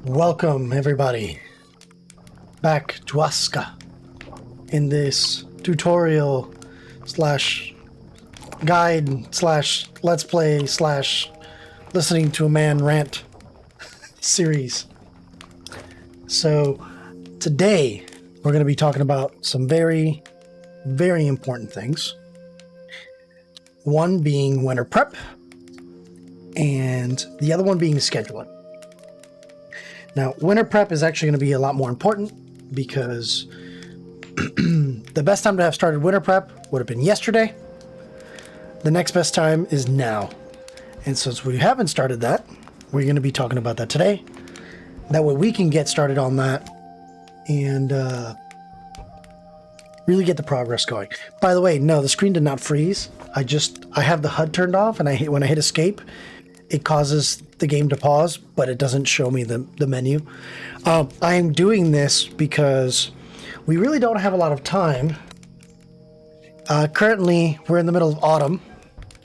Welcome everybody back to Aska in this tutorial slash guide slash let's play slash listening to a man rant series. So today we're going to be talking about some very important things. One being winter prep and the other one being scheduling. Now, winter prep is actually going to be a lot more important because the best time to have started winter prep would have been yesterday. The next best time is now. And since we haven't started that, we're going to be talking about that today. That way we can get started on that and really get the progress going. By the way, no, the screen did not freeze. I have the HUD turned off, and when I hit escape, it causes the game to pause, but it doesn't show me the menu. I am doing this because we really don't have a lot of time. Currently, we're in the middle of autumn,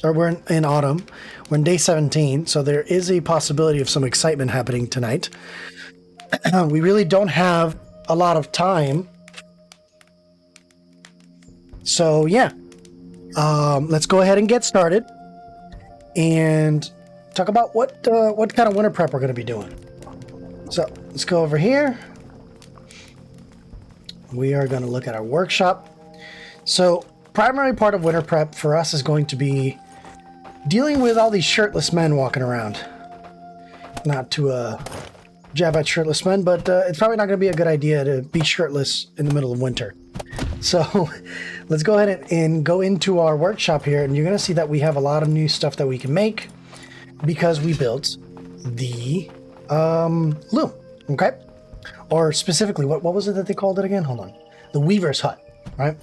or we're in autumn. We're in day 17, so there is a possibility of some excitement happening tonight. We really don't have a lot of time. So yeah, let's go ahead and get started and talk about what kind of winter prep we're going to be doing. So let's go over here. We are going to look at our workshop. So primary part of winter prep for us is going to be dealing with all these shirtless men walking around. Not to jab at shirtless men, but it's probably not going to be a good idea to be shirtless in the middle of winter. So let's go ahead and go into our workshop here, and you're going to see that we have a lot of new stuff that we can make because we built the loom, okay? Or specifically, what was it that they called it again? Hold on. The Weaver's Hut, right?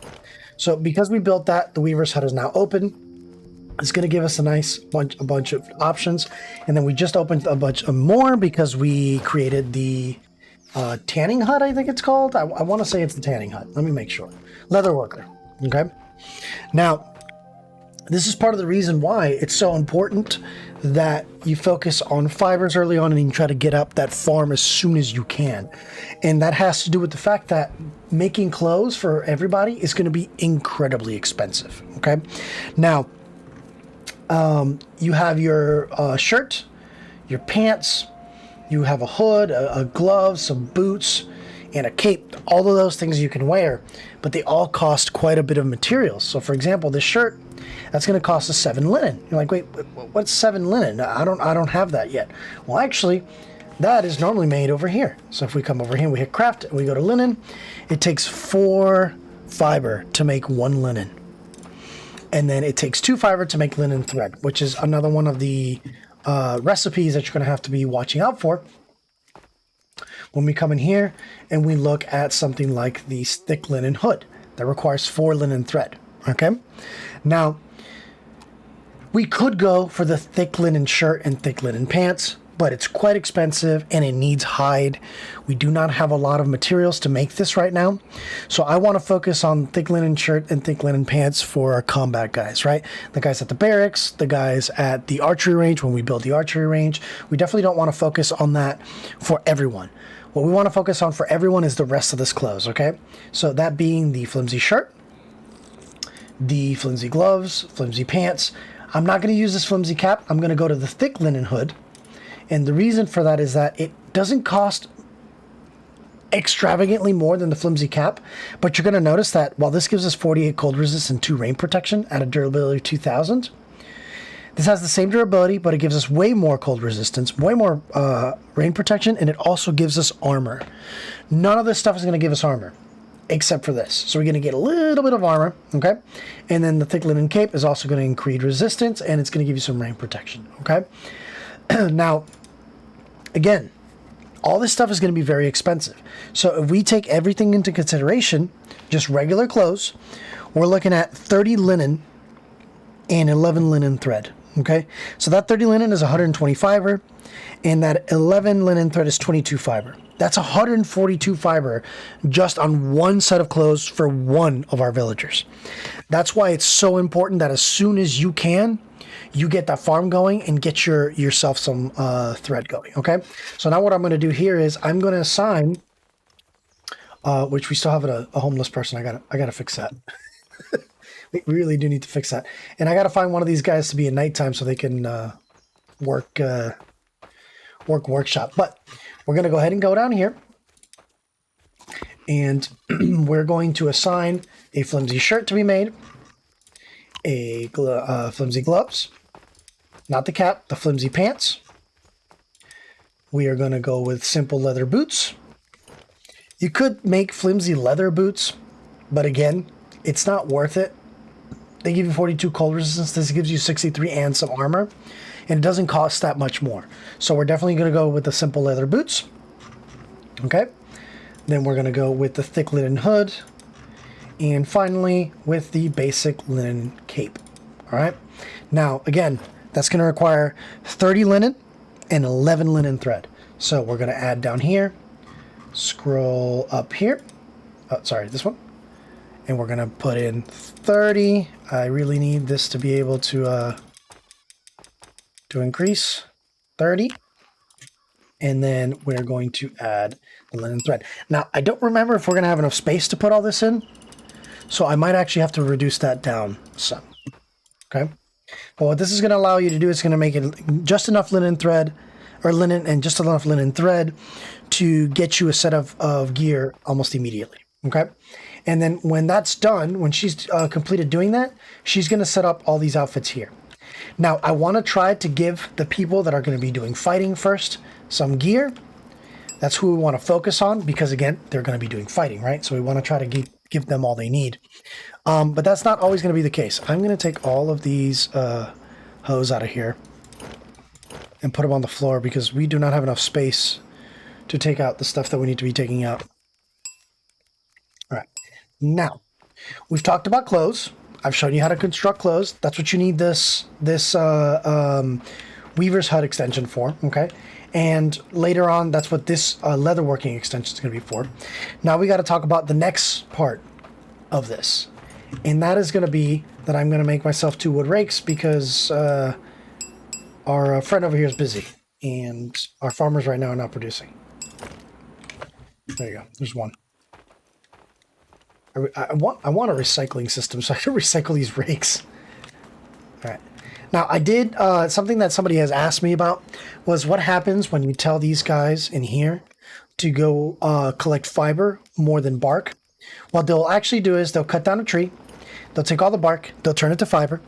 So because we built that, the Weaver's Hut is now open. It's going to give us a nice bunch of options. And then we just opened a bunch of more because we created the tanning hut, I think it's called. I want to say it's the tanning hut. Let me make sure. Leather worker, okay? Now, this is part of the reason why it's so important that you focus on fibers early on and you try to get up that farm as soon as you can. And that has to do with the fact that making clothes for everybody is going to be incredibly expensive, okay? Now, you have your shirt, your pants, you have a hood, a glove, some boots, and a cape. All of those things you can wear, but they all cost quite a bit of materials. So for example, this shirt, that's going to cost us 7 linen. You're like, wait, what's 7 linen? I don't have that yet. Well, actually, that is normally made over here. So if we come over here and we hit craft and we go to linen, it takes 4 fiber to make 1 linen. And then it takes 2 fiber to make linen thread, which is another one of the recipes that you're going to have to be watching out for when we come in here and we look at something like the thick linen hood that requires 4 linen thread. Okay. Now, we could go for the thick linen shirt and thick linen pants, but it's quite expensive and it needs hide. We do not have a lot of materials to make this right now. So I want to focus on thick linen shirt and thick linen pants for our combat guys, right? The guys at the barracks, the guys at the archery range, when we build the archery range. We definitely don't want to focus on that for everyone. What we want to focus on for everyone is the rest of this clothes, okay? So that being the flimsy shirt, the flimsy gloves, flimsy pants. I'm not going to use this flimsy cap. I'm going to go to the thick linen hood. And the reason for that is that it doesn't cost extravagantly more than the flimsy cap, but you're going to notice that while this gives us 48 cold resist and 2 rain protection at a durability of 2000, this has the same durability, but it gives us way more cold resistance, way more rain protection, and it also gives us armor. None of this stuff is going to give us armor, except for this. So we're going to get a little bit of armor, okay? And then the thick linen cape is also going to increase resistance, and it's going to give you some rain protection, okay? Now, again, all this stuff is going to be very expensive. So if we take everything into consideration, just regular clothes, we're looking at 30 linen and 11 linen thread, okay? So that 30 linen is 120 fiber, and that 11 linen thread is 22 fiber. That's 142 fiber just on one set of clothes for one of our villagers. That's why it's so important that as soon as you can, you get that farm going and get yourself some thread going. Okay. So now what I'm going to do here is I'm going to assign, which we still have a homeless person. I gotta fix that. We really do need to fix that. And I got to find one of these guys to be at nighttime so they can work workshop. But we're going to go ahead and go down here. And we're going to assign a flimsy shirt to be made. A flimsy gloves. Not the cap, the flimsy pants. We are going to go with simple leather boots. You could make flimsy leather boots. But again, it's not worth it. They give you 42 cold resistance. This gives you 63 and some armor. And it doesn't cost that much more. So we're definitely going to go with the simple leather boots. Okay. Then we're going to go with the thick linen hood. And finally, with the basic linen cape. All right. Now, again, that's going to require 30 linen and 11 linen thread. So we're going to add down here. Scroll up here. Oh, sorry, this one. And we're going to put in 30. I really need this to be able to increase 30. And then we're going to add the linen thread. Now, I don't remember if we're going to have enough space to put all this in. So I might actually have to reduce that down some. Okay. But what this is going to allow you to do is going to make it just enough linen thread, or linen and just enough linen thread to get you a set of gear almost immediately. Okay. And then when that's done, when she's completed doing that, she's going to set up all these outfits here. Now, I want to try to give the people that are going to be doing fighting first some gear. That's who we want to focus on because, again, they're going to be doing fighting, right? So we want to try to give them all they need. But that's not always going to be the case. I'm going to take all of these hose out of here and put them on the floor because we do not have enough space to take out the stuff that we need to be taking out. All right. Now, we've talked about clothes. I've shown you how to construct clothes. That's what you need this Weaver's Hut extension for, okay? And later on, that's what this leatherworking extension is going to be for. Now we got to talk about the next part of this. And that is going to be that I'm going to make myself 2 wood rakes because our friend over here is busy. And our farmers right now are not producing. There you go. There's one. I want a recycling system so I can recycle these rakes. All right. Now, I did something that somebody has asked me about was what happens when you tell these guys in here to go collect fiber more than bark. What they'll actually do is they'll cut down a tree. They'll take all the bark. They'll turn it to fiber.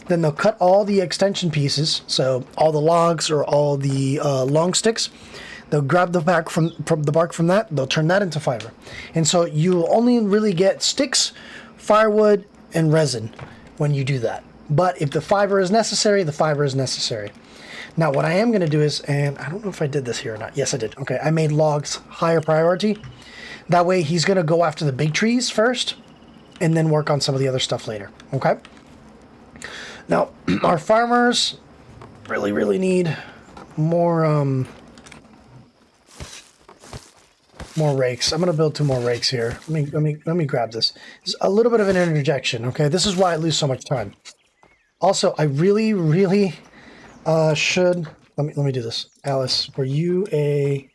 Then they'll cut all the extension pieces, so all the logs or all the long sticks. They'll grab the bark from the bark from that. They'll turn that into fiber. And so you only really get sticks, firewood, and resin when you do that. But if the fiber is necessary, the fiber is necessary. Now, what I am going to do is, and I don't know if I did this here or not. Yes, I did. Okay, I made logs higher priority. That way, he's going to go after the big trees first and then work on some of the other stuff later. Okay? Now, our farmers really need more rakes. I'm going to build 2 more rakes here. Let me grab this. It's a little bit of an interjection, okay? This is why I lose so much time. Also, I really should... Let me do this. Alice, were you a...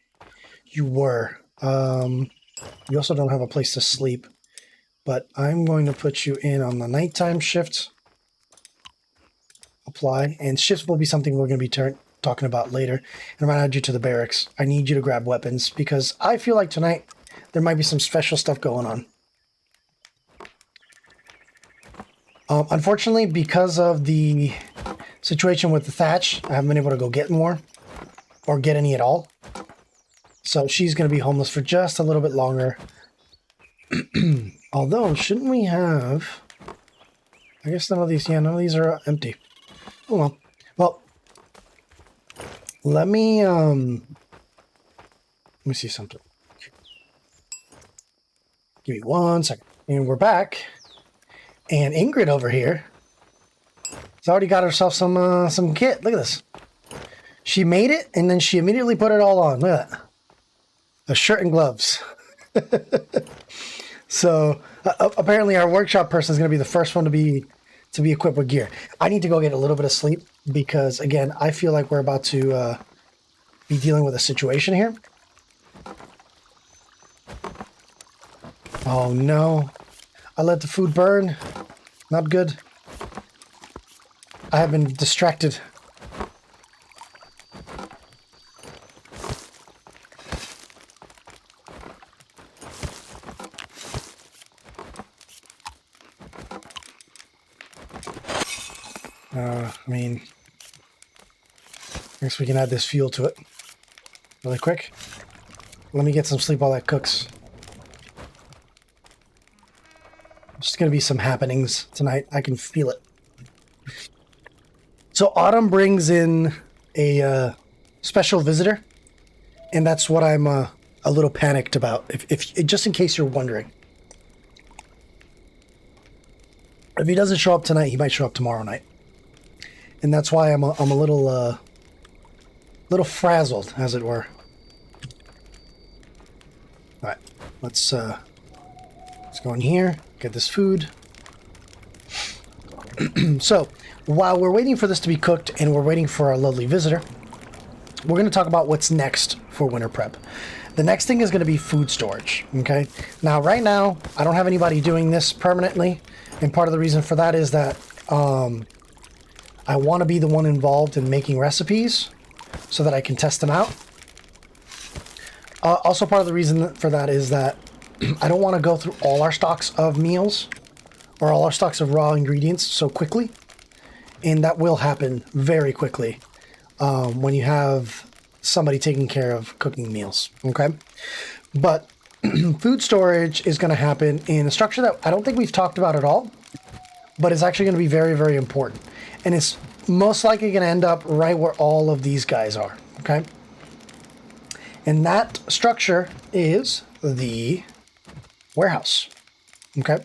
You were. You also don't have a place to sleep. But I'm going to put you in on the nighttime shift. Apply. And shifts will be something we're going to be talking about later. And I'm going to add you to the barracks. I need you to grab weapons because I feel like tonight there might be some special stuff going on. Unfortunately, because of the situation with the thatch, I haven't been able to go get more or get any at all. So she's going to be homeless for just a little bit longer. Although, shouldn't we have... I guess none of these are empty. Oh well. Well, let me see something. Give me 1 second. And we're back. And Ingrid over here has already got herself some kit. Look at this. She made it, and then she immediately put it all on. Look at that. A shirt and gloves. So apparently our workshop person is going to be the first one to be to be equipped with gear. I need to go get a little bit of sleep because, again, I feel like we're about to be dealing with a situation here. Oh no, I let the food burn. Not good. I have been distracted. I mean, I guess we can add this fuel to it really quick. Let me get some sleep while that cooks. There's going to be some happenings tonight. I can feel it. So Autumn brings in a special visitor, and that's what I'm a little panicked about. If just in case you're wondering, if he doesn't show up tonight, he might show up tomorrow night, and that's why I'm a little frazzled, as it were. All right, let's go in here, get this food. So, while we're waiting for this to be cooked and we're waiting for our lovely visitor, we're going to talk about what's next for winter prep. The next thing is going to be food storage, okay? Now, right now, I don't have anybody doing this permanently, and part of the reason for that is that I want to be the one involved in making recipes so that I can test them out. Also, part of the reason for that is that I don't want to go through all our stocks of meals or all our stocks of raw ingredients so quickly. And that will happen very quickly when you have somebody taking care of cooking meals, okay? But food storage is going to happen in a structure that I don't think we've talked about at all, but it's actually going to be very, very important. And it's most likely going to end up right where all of these guys are, okay? And that structure is the warehouse, okay?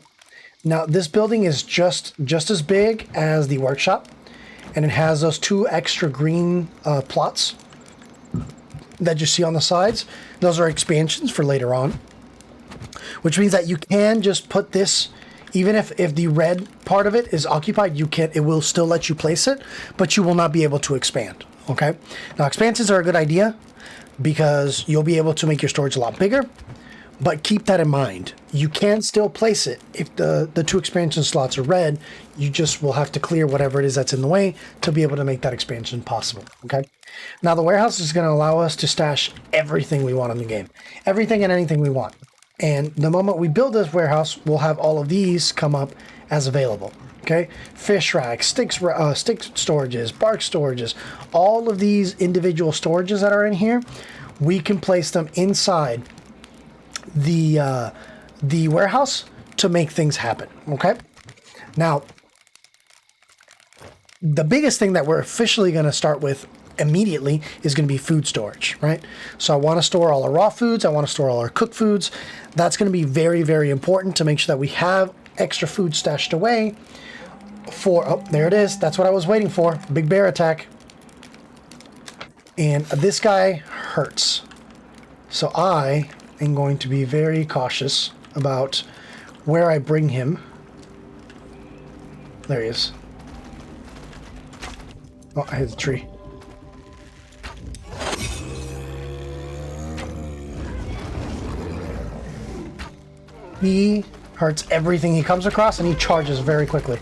Now, this building is just as big as the workshop, and it has those 2 extra green plots that you see on the sides. Those are expansions for later on, which means that you can just put this, even if the red part of it is occupied, it will still let you place it, but you will not be able to expand, okay? Now, expansions are a good idea because you'll be able to make your storage a lot bigger. But keep that in mind. You can still place it. If the 2 expansion slots are red, you just will have to clear whatever it is that's in the way to be able to make that expansion possible, okay? Now, the warehouse is going to allow us to stash everything we want in the game. Everything and anything we want. And the moment we build this warehouse, we'll have all of these come up as available, okay? Fish racks, stick storages, bark storages, all of these individual storages that are in here, we can place them inside the warehouse to make things happen, okay? Now, the biggest thing that we're officially going to start with immediately is going to be food storage, right? So I want to store all our raw foods. I want to store all our cooked foods. That's going to be very, very important to make sure that we have extra food stashed away for, oh, there it is. That's what I was waiting for. Big bear attack. And this guy hurts. So I am going to be very cautious about where I bring him. There he is. Oh, I hit the tree. He hurts everything he comes across, and he charges very quickly.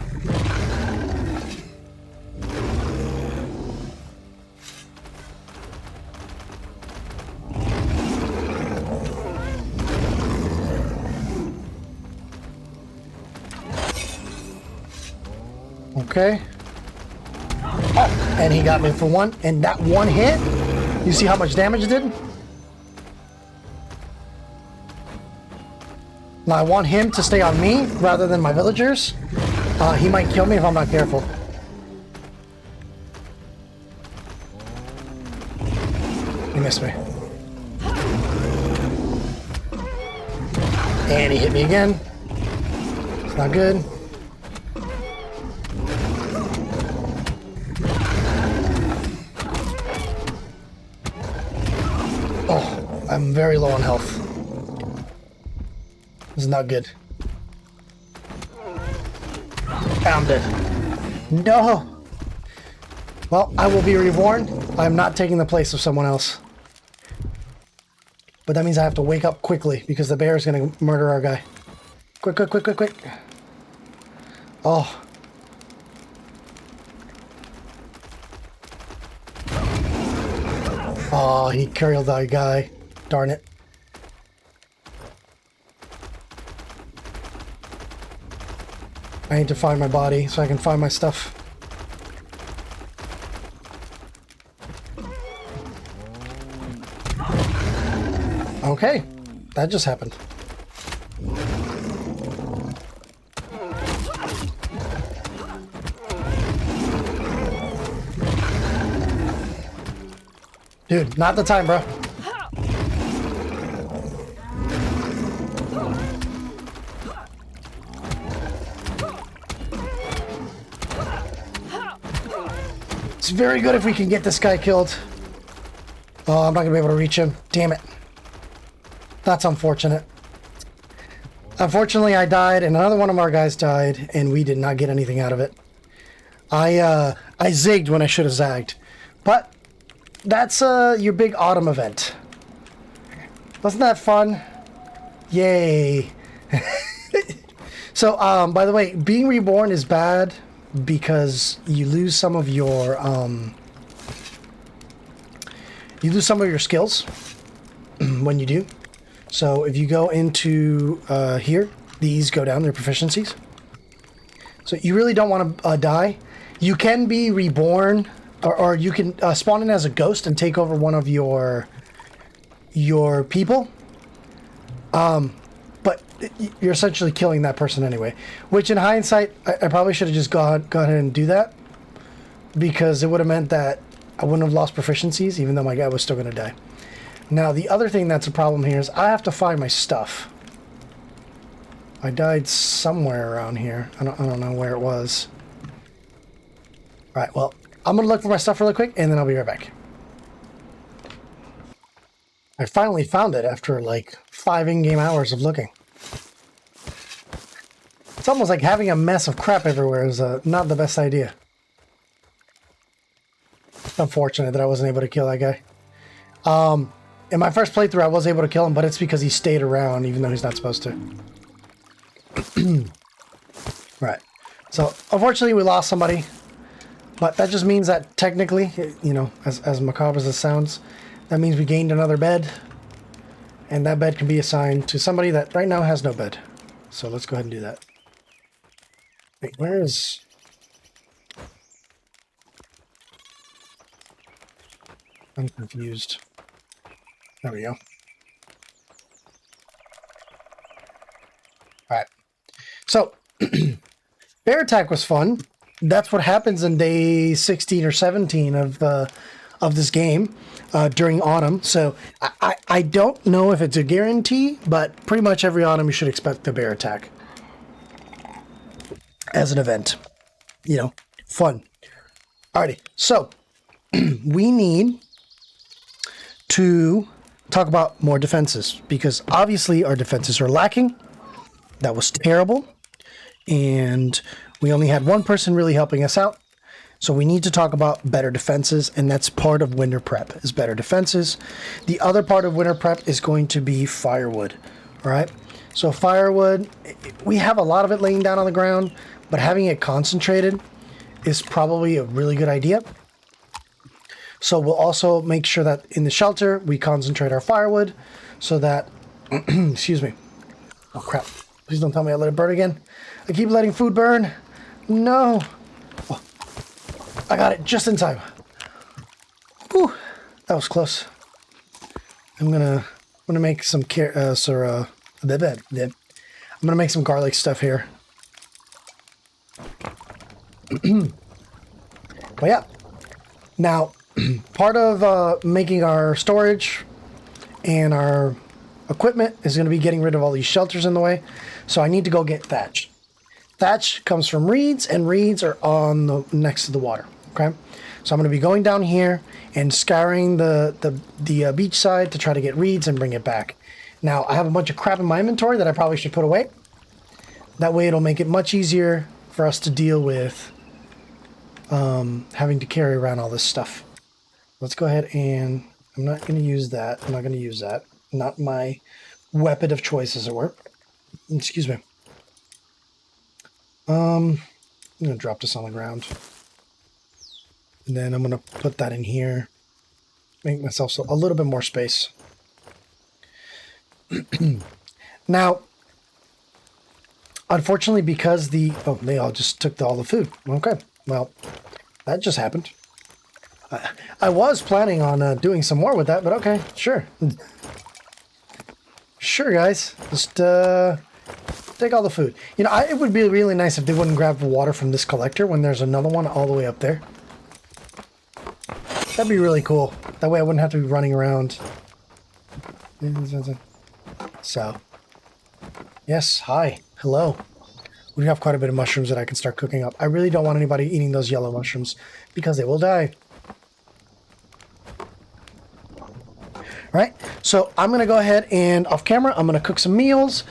Okay. Oh, and he got me for one. And that one hit, you see how much damage it did? Now I want him to stay on me rather than my villagers. He might kill me if I'm not careful. He missed me. And he hit me again. It's not good. Oh, I'm very low on health. This is not good. I'm dead. No! Well, I will be reborn. I'm not taking the place of someone else. But that means I have to wake up quickly because the bear is going to murder our guy. Quick, quick, quick, quick, quick. Oh. Oh, he killed our guy. Darn it. I need to find my body so I can find my stuff. Okay, that just happened. Dude, not the time, bro. It's very good if we can get this guy killed. Oh, I'm not gonna be able to reach him. Damn it. That's unfortunate. Unfortunately, I died, and another one of our guys died, and we did not get anything out of it. I zigged when I should have zagged. But that's your big autumn event. Wasn't that fun? Yay. So, by the way, being reborn is bad because you lose some of your skills when you do. So if you go into here, these go down, their proficiencies. So you really don't want to die. You can be reborn, or you can spawn in as a ghost and take over one of your people. But you're essentially killing that person anyway. Which in hindsight, I probably should have just gone ahead and do that. Because it would have meant that I wouldn't have lost proficiencies, even though my guy was still going to die. Now, the other thing that's a problem here is I have to find my stuff. I died somewhere around here. I don't know where it was. All right, well, I'm going to look for my stuff really quick, and then I'll be right back. I finally found it after, like, 5 in-game hours of looking. It's almost like having a mess of crap everywhere is not the best idea. It's unfortunate that I wasn't able to kill that guy. In my first playthrough, I was able to kill him, but it's because he stayed around, even though he's not supposed to. Right. So, unfortunately, we lost somebody. But that just means that technically, you know, as macabre as it sounds, that means we gained another bed. And that bed can be assigned to somebody that right now has no bed. So let's go ahead and do that. Wait, where is... I'm confused. There we go. Alright. So, bear attack was fun. That's what happens in day 16 or 17 of this game during autumn. So, I don't know if it's a guarantee, but pretty much every autumn you should expect the bear attack. As an event. You know, fun. Alrighty. So, we need to talk about more defenses, because obviously our defenses are lacking. That was terrible, and we only had one person really helping us out. So we need to talk about better defenses, and that's part of winter prep, is better defenses. The other part of winter prep is going to be firewood. All right, so firewood, we have a lot of it laying down on the ground, but having it concentrated is probably a really good idea. So we'll also make sure that in the shelter, we concentrate our firewood so that, excuse me. Oh crap, please don't tell me I let it burn again. I keep letting food burn. No. Oh, I got it just in time. Whew, that was close. I'm gonna make some I'm gonna make some garlic stuff here. But yeah, now, part of making our storage and our equipment is going to be getting rid of all these shelters in the way. So I need to go get thatch. Thatch comes from reeds, and reeds are on the next to the water. Okay, so I'm going to be going down here and scouring the beach side to try to get reeds and bring it back. Now I have a bunch of crap in my inventory that I probably should put away. That way it'll make it much easier for us to deal with having to carry around all this stuff. Let's go ahead and I'm not going to use that. I'm not going to use that. Not my weapon of choice, as it were. Excuse me. I'm going to drop this on the ground. And then I'm going to put that in here. Make myself a little bit more space. Now, unfortunately, because they all just took all the food. Okay, well, that just happened. I was planning on doing some more with that, but okay, sure. Sure, guys. Just take all the food. You know, it would be really nice if they wouldn't grab the water from this collector when there's another one all the way up there. That'd be really cool. That way I wouldn't have to be running around. So, yes, hi, hello. We have quite a bit of mushrooms that I can start cooking up. I really don't want anybody eating those yellow mushrooms because they will die. Right? So I'm going to go ahead and off camera, I'm going to cook some meals,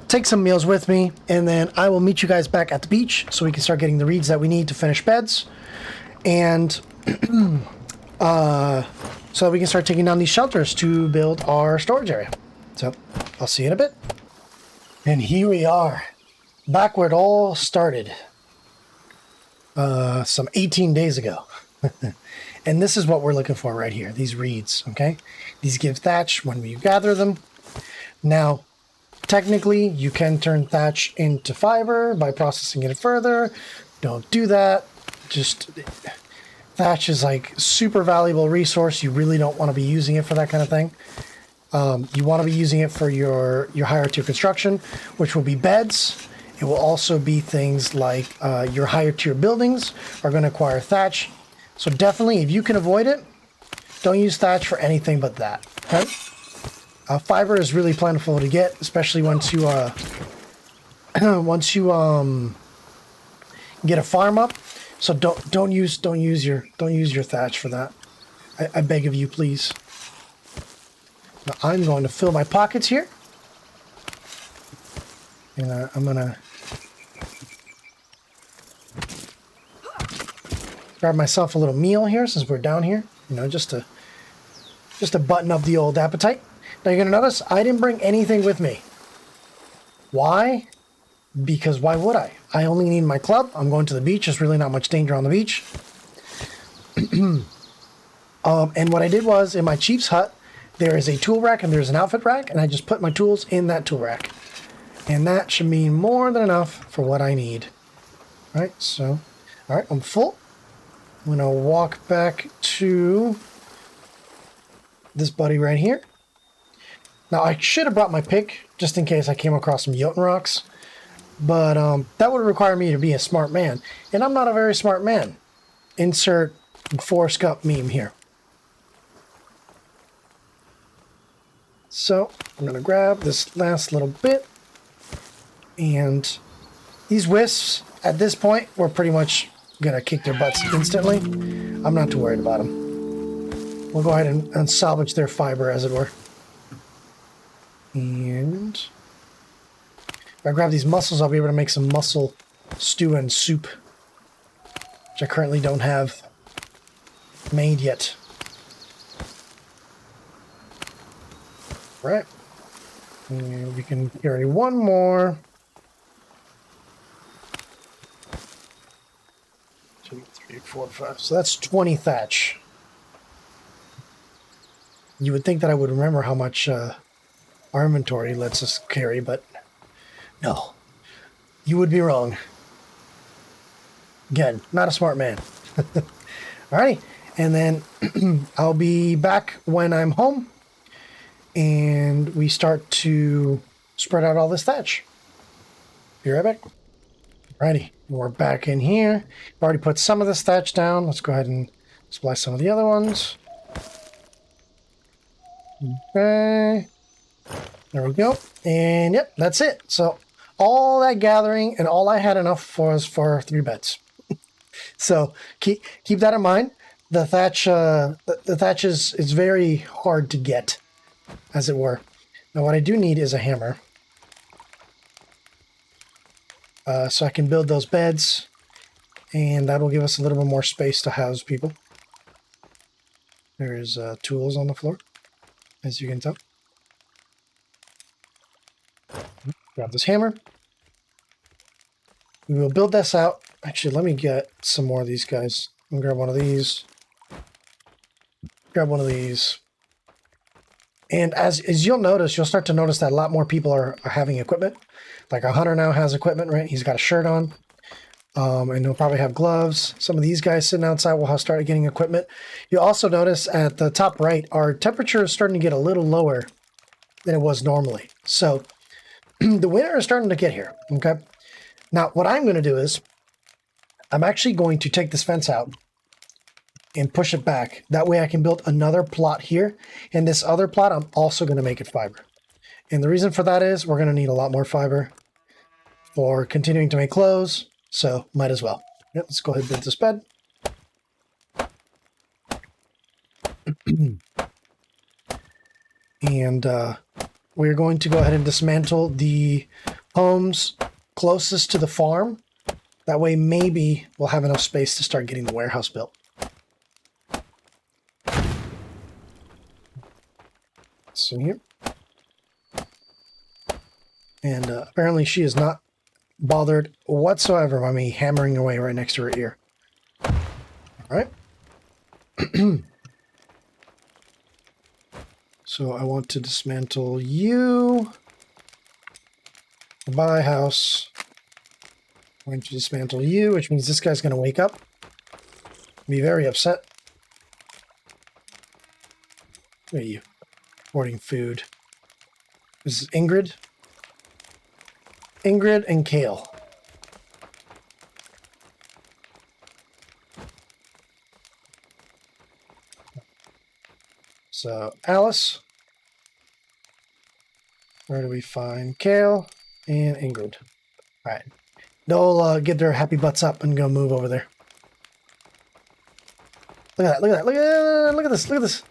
take some meals with me, and then I will meet you guys back at the beach so we can start getting the reeds that we need to finish beds. And so we can start taking down these shelters to build our storage area. So I'll see you in a bit. And here we are, back where it all started, some 18 days ago. And this is what we're looking for right here, these reeds, okay? These give thatch when you gather them. Now, technically, you can turn thatch into fiber by processing it further. Don't do that. Just, thatch is like super valuable resource. You really don't want to be using it for that kind of thing. You want to be using it for your higher tier construction, which will be beds. It will also be things like your higher tier buildings are going to require thatch. So definitely, if you can avoid it, don't use thatch for anything but that. Okay? Fiber is really plentiful to get, especially once you get a farm up. So don't use your thatch for that. I beg of you, please. Now I'm going to fill my pockets here, and I'm gonna grab myself a little meal here since we're down here, you know, just to button up the old appetite. Now you're gonna notice I didn't bring anything with me. Why? Because why would I? I only need my club. I'm going to the beach. There's really not much danger on the beach. And what I did was in my chief's hut, there is a tool rack and there's an outfit rack, and I just put my tools in that tool rack. And that should mean more than enough for what I need. All right, so, all right, I'm full. I'm gonna walk back to this buddy right here. Now I should have brought my pick just in case I came across some Jotun rocks, but that would require me to be a smart man, and I'm not a very smart man. Insert Forrest Gump meme here. So I'm gonna grab this last little bit, and these wisps at this point we're pretty much gonna kick their butts instantly. I'm not too worried about them. We'll go ahead and salvage their fiber, as it were. And if I grab these mussels, I'll be able to make some mussel stew and soup, which I currently don't have made yet. Right. And we can carry one more. 2, 3, 4, 5. So that's 20 thatch. You would think that I would remember how much our inventory lets us carry, but no. You would be wrong. Again, not a smart man. Alrighty. And then I'll be back when I'm home and we start to spread out all this thatch. Be right back. Alrighty, we're back in here. I've already put some of this thatch down. Let's go ahead and splice some of the other ones. Okay. There we go. And yep, that's it. So all that gathering, and all I had enough was for 3 beds. So keep that in mind. The thatch the thatch is very hard to get, as it were. Now what I do need is a hammer. So I can build those beds. and that'll give us a little bit more space to house people. There's tools on the floor, as you can tell. Grab this hammer. We will build this out. Actually, let me get some more of these guys. I'm gonna grab one of these. Grab one of these. And as you'll notice, you'll start to notice that a lot more people are having equipment. Like our hunter now has equipment, right? He's got a shirt on. And he'll probably have gloves. Some of these guys sitting outside will have started getting equipment. You'll also notice at the top right, our temperature is starting to get a little lower than it was normally. So the winter is starting to get here, okay? Now, what I'm going to do is I'm actually going to take this fence out and push it back. That way I can build another plot here. And this other plot, I'm also going to make it fiber. And the reason for that is we're going to need a lot more fiber for continuing to make clothes. So might as well. Yep, let's go ahead and build this bed. And we're going to go ahead and dismantle the homes closest to the farm. That way maybe we'll have enough space to start getting the warehouse built. It's in here. And apparently she is not bothered whatsoever by me hammering away right next to her ear. All right. So I want to dismantle you. Goodbye, house. I'm going to dismantle you, which means this guy's going to wake up. Be very upset. Where are you? Hoarding food. This is Ingrid. Ingrid and Kale. So, Alice. Where do we find Kale and Ingrid? All right. They'll get their happy butts up and go move over there. Look at that, look at that, look at this, look at this.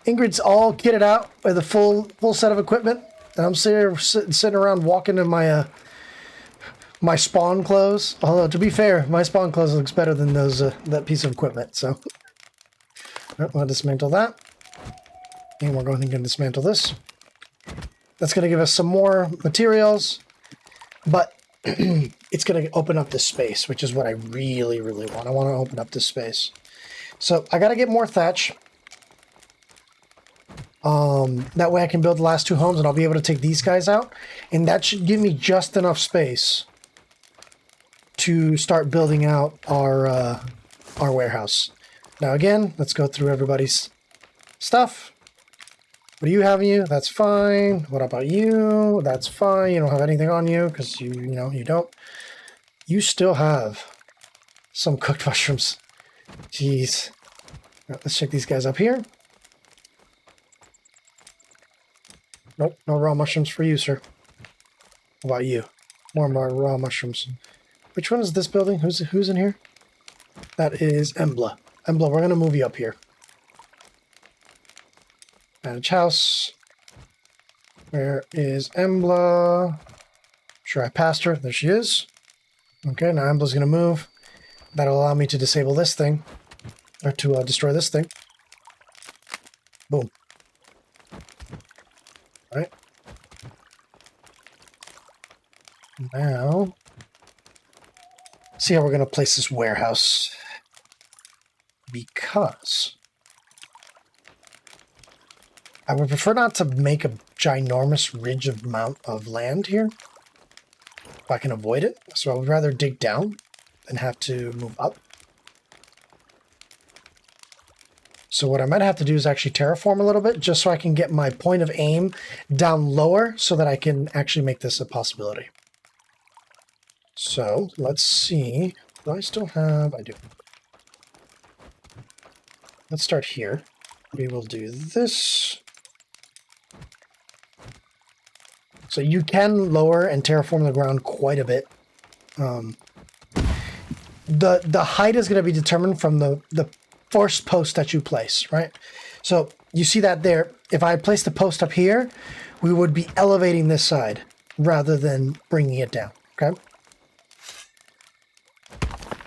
Ingrid's all kitted out with a full set of equipment. And I'm sitting around walking in my my spawn clothes. Although to be fair, my spawn clothes looks better than those that piece of equipment. So I'm going to dismantle that, and we're going to dismantle this. That's going to give us some more materials, but it's going to open up this space, which is what I really, really want. I want to open up this space. So I got to get more thatch. That way I can build the last two homes and I'll be able to take these guys out. And that should give me just enough space to start building out our warehouse. Now again, let's go through everybody's stuff. What do you have on you? That's fine. What about you? That's fine. You don't have anything on you because you don't. You still have some cooked mushrooms. Jeez. Right, let's check these guys up here. Nope, no raw mushrooms for you, sir. How about you? More raw mushrooms. Which one is this building? Who's in here? That is Embla. Embla, we're going to move you up here. Manage house. Where is Embla? Sure, I passed her. There she is. Okay, now Embla's going to move. That'll allow me to disable this thing. Or to destroy this thing. Boom. Right. Now, see how we're going to place this warehouse. Because I would prefer not to make a ginormous ridge of amount of land here, if I can avoid it. So I would rather dig down than have to move up. So what I might have to do is actually terraform a little bit, just so I can get my point of aim down lower so that I can actually make this a possibility. So let's see. Do I still have? I do. Let's start here. We will do this. So you can lower and terraform the ground quite a bit. The height is going to be determined from the first post that you place, right? So you see that there. If I place the post up here, we would be elevating this side rather than bringing it down, okay?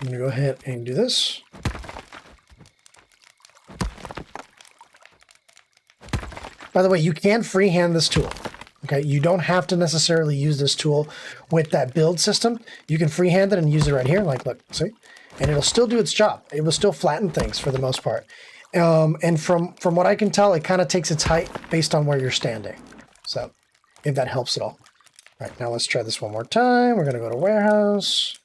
I'm going to go ahead and do this. By the way, you can freehand this tool. Okay, you don't have to necessarily use this tool with that build system. You can freehand it and use it right here. Like, look, see? And it'll still do its job. It will still flatten things for the most part. And from what I can tell, it kind of takes its height based on where you're standing. So, if that helps at all. All right, now let's try this one more time. We're going to go to warehouse.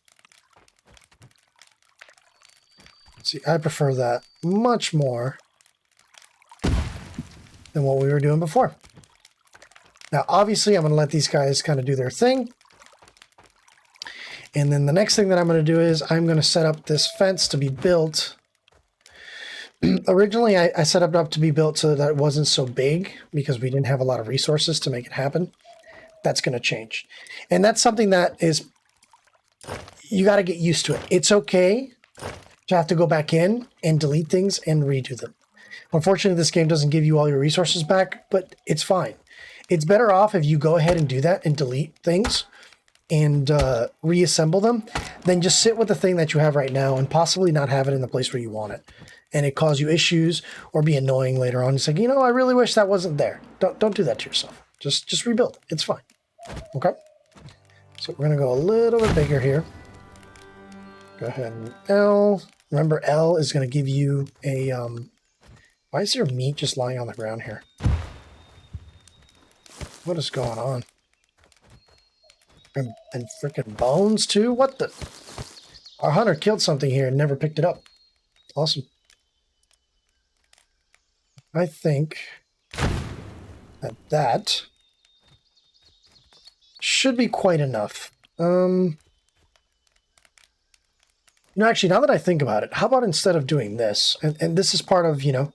See, I prefer that much more than what we were doing before. Now, obviously, I'm going to let these guys kind of do their thing. And then the next thing that I'm going to do is I'm going to set up this fence to be built. Originally, I set it up to be built so that it wasn't so big because we didn't have a lot of resources to make it happen. That's going to change. And that's something that is, you got to get used to it. It's okay to have to go back in and delete things and redo them. Unfortunately, this game doesn't give you all your resources back, but it's fine. It's better off if you go ahead and do that and delete things and reassemble them than just sit with the thing that you have right now and possibly not have it in the place where you want it. And it cause you issues or be annoying later on. It's like, you know, I really wish that wasn't there. Don't do that to yourself. Just rebuild. It's fine. Okay. So we're going to go a little bit bigger here. Go ahead and L. Remember, L is going to give you a... why is there meat just lying on the ground here? What is going on? And freaking bones too? What the? Our hunter killed something here and never picked it up. Awesome. I think that should be quite enough. No, actually, now that I think about it, how about instead of doing this, and this is part of, you know,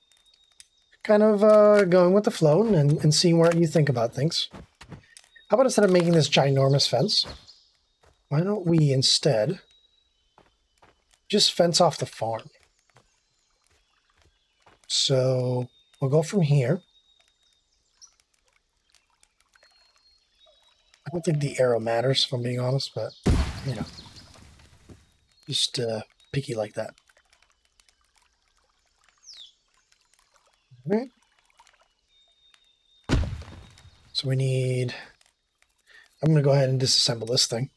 kind of going with the flow and seeing what you think about things. How about instead of making this ginormous fence, why don't we instead just fence off the farm? So we'll go from here. I don't think the arrow matters, if I'm being honest, but, you know, just picky like that. All right. So we need... I'm going to go ahead and disassemble this thing.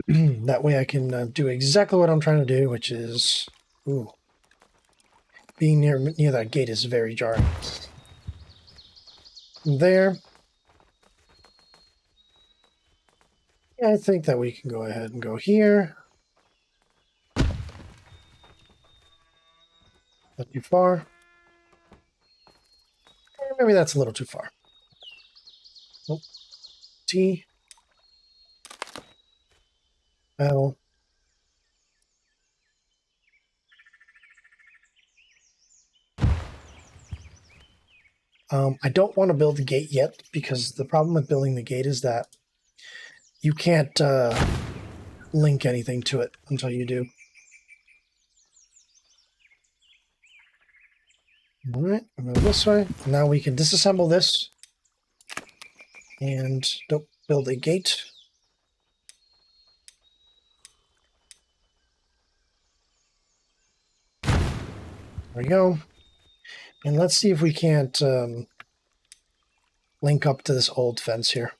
That way I can do exactly what I'm trying to do, which is... Ooh. Being near that gate is very jarring. There. Yeah, I think that we can go ahead and go here. Not too far. Maybe that's a little too far. Oh. T. L. I don't want to build the gate yet because the problem with building the gate is that you can't link anything to it until you do. All right, I'm going this way. Now we can disassemble this and don't build a gate. There we go. And let's see if we can't link up to this old fence here.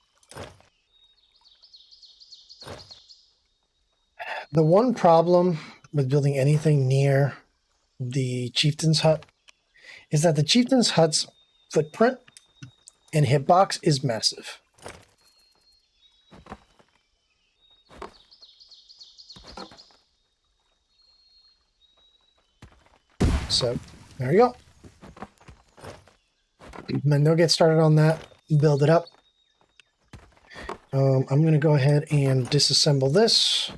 The one problem with building anything near the chieftain's hut is that the chieftain's hut's footprint and hitbox is massive. So there you go. And then they'll get started on that, build it up. I'm going to go ahead and disassemble this,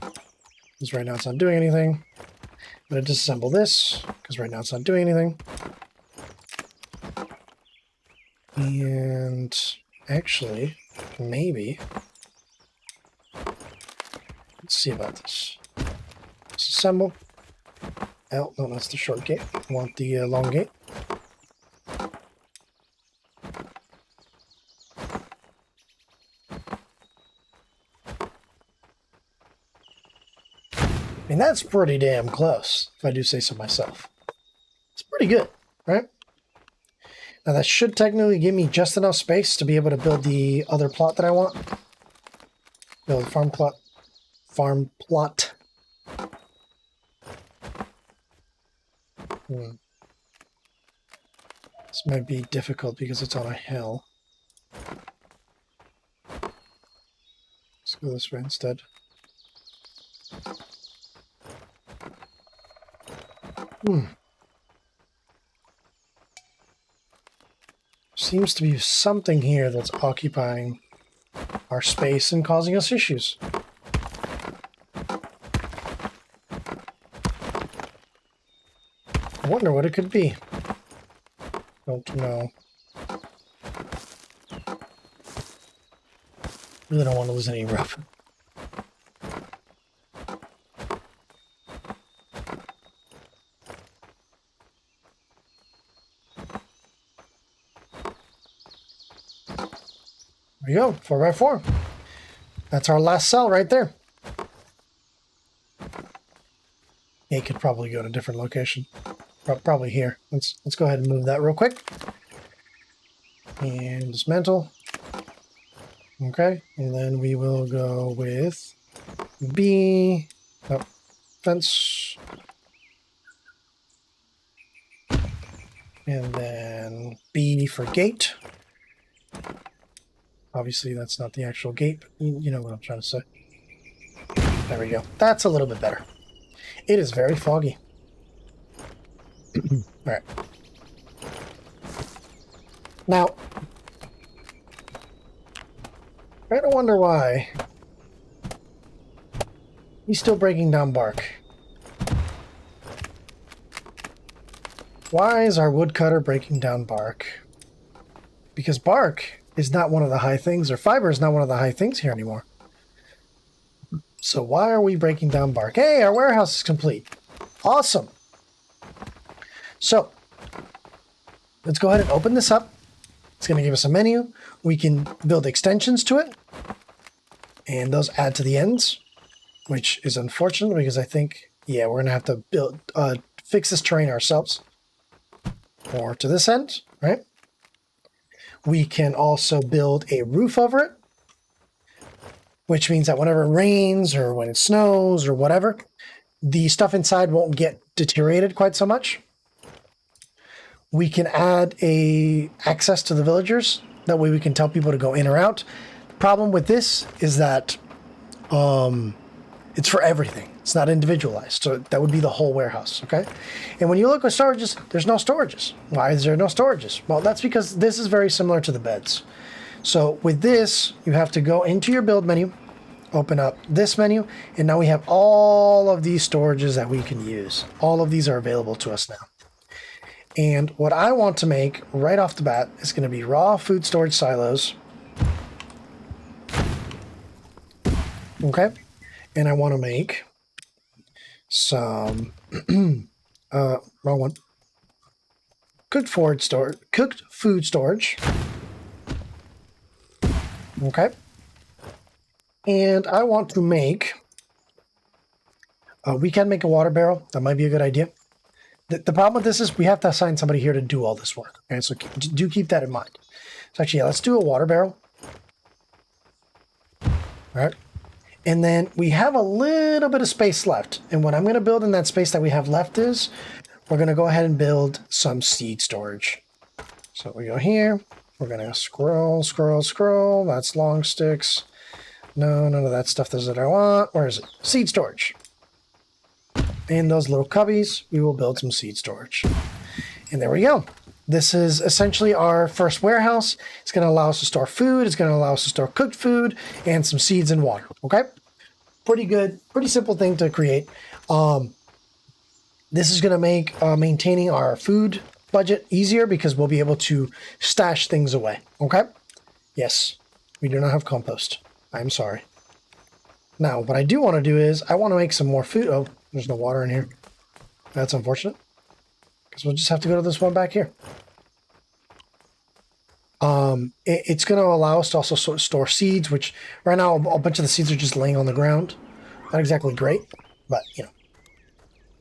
because right now it's not doing anything. I'm going to disassemble this, because right now it's not doing anything. And actually, maybe, let's see about this. Disassemble. Oh, no, that's the short gate. I want the long gate. mean, that's pretty damn close, if I do say so myself. It's pretty good, right? Now that should technically give me just enough space to be able to build the other plot that I want. Build farm plot. Farm plot. This might be difficult because it's on a hill. Let's go this way instead. Seems to be something here that's occupying our space and causing us issues. I wonder what it could be. Don't know. Really don't want to lose any rough. There we go, 4x4. That's our last cell right there. It could probably go to a different location. Probably here. Let's go ahead and move that real quick. And dismantle. Okay, and then we will go with B. Oh, fence. And then B for gate. Obviously, that's not the actual gate, but you know what I'm trying to say. There we go. That's a little bit better. It is very foggy. All right. Now, I don't wonder why he's still breaking down bark. Why is our woodcutter breaking down bark? Because bark is not one of the high things, or fiber is not one of the high things here anymore. So why are we breaking down bark? Hey, our warehouse is complete. Awesome. So let's go ahead and open this up. It's going to give us a menu. We can build extensions to it, and those add to the ends, which is unfortunate because I think, yeah, we're going to have to build, fix this terrain ourselves. Or to this end, right? We can also build a roof over it, which means that whenever it rains or when it snows or whatever, the stuff inside won't get deteriorated quite so much. We can add a access to the villagers. That way we can tell people to go in or out. The problem with this is that it's for everything. It's not individualized. So that would be the whole warehouse, okay? And when you look at storages, there's no storages. Why is there no storages? Well, that's because this is very similar to the beds. So with this, you have to go into your build menu, open up this menu, and now we have all of these storages that we can use. All of these are available to us now. And what I want to make right off the bat is going to be raw food storage silos. Okay. And I want to make some, wrong one. Cooked food storage. Okay. And I want to make, we can make a water barrel. That might be a good idea. The problem with this is we have to assign somebody here to do all this work. Okay, so do keep that in mind. So actually, yeah, let's do a water barrel. All right. And then we have a little bit of space left. And what I'm going to build in that space that we have left is we're going to go ahead and build some seed storage. So we go here. We're going to scroll. That's long sticks. No, none of that stuff is that I want. Where is it? Seed storage. In those little cubbies, we will build some seed storage. And there we go. This is essentially our first warehouse. It's going to allow us to store food. It's going to allow us to store cooked food and some seeds and water. Okay? Pretty good. Pretty simple thing to create. This is going to make maintaining our food budget easier because we'll be able to stash things away. Okay? Yes. We do not have compost. I'm sorry. Now, what I do want to do is I want to make some more food. Oh, there's no water in here. That's unfortunate. Because we'll just have to go to this one back here. It's going to allow us to also store seeds, which right now a bunch of the seeds are just laying on the ground. Not exactly great, but you know,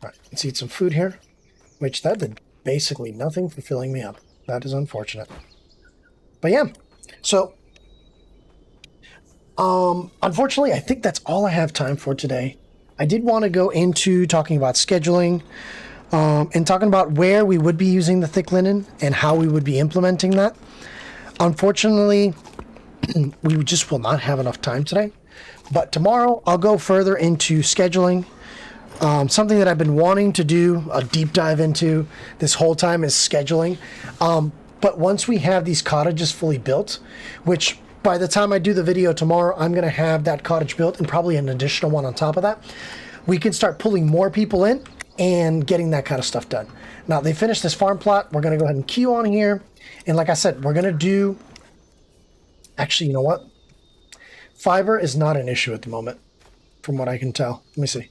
All right, let's eat some food here, which that did basically nothing for filling me up. That is unfortunate. But yeah, so unfortunately, I think that's all I have time for today. I did want to go into talking about scheduling and talking about where we would be using the thick linen and how we would be implementing that. Unfortunately, we just will not have enough time today. But tomorrow, I'll go further into scheduling. Something that I've been wanting to do a deep dive into this whole time is scheduling. But once we have these cottages fully built, which by the time I do the video tomorrow, I'm going to have that cottage built and probably an additional one on top of that, we can start pulling more people in and getting that kind of stuff done. Now, they finished this farm plot. We're going to go ahead and queue on here. And like I said, we're going to do... Actually, you know what? Fiber is not an issue at the moment, from what I can tell. Let me see. How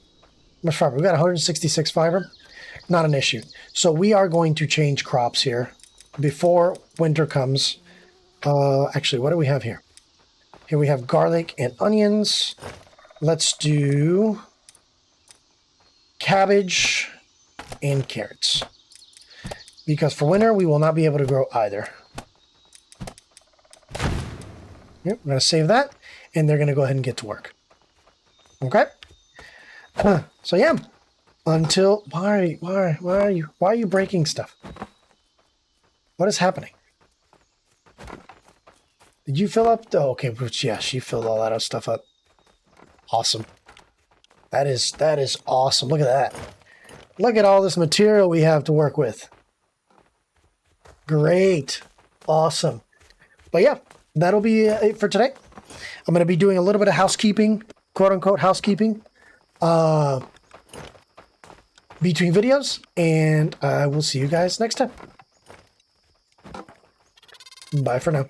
much fiber? We've got 166 fiber. Not an issue. So we are going to change crops here before winter comes. Actually, what do we have here? Here we have garlic and onions. Let's do cabbage and carrots. Because for winter, we will not be able to grow either. Yep, I'm going to save that, and they're going to go ahead and get to work. Okay? So yeah, until... Why are you breaking stuff? What is happening? Did you fill up? Oh, okay, yeah, she filled all that stuff up. Awesome. That is awesome. Look at that. Look at all this material we have to work with. Great. Awesome. But yeah, that'll be it for today. I'm going to be doing a little bit of housekeeping, quote-unquote housekeeping, between videos, and I will see you guys next time. Bye for now.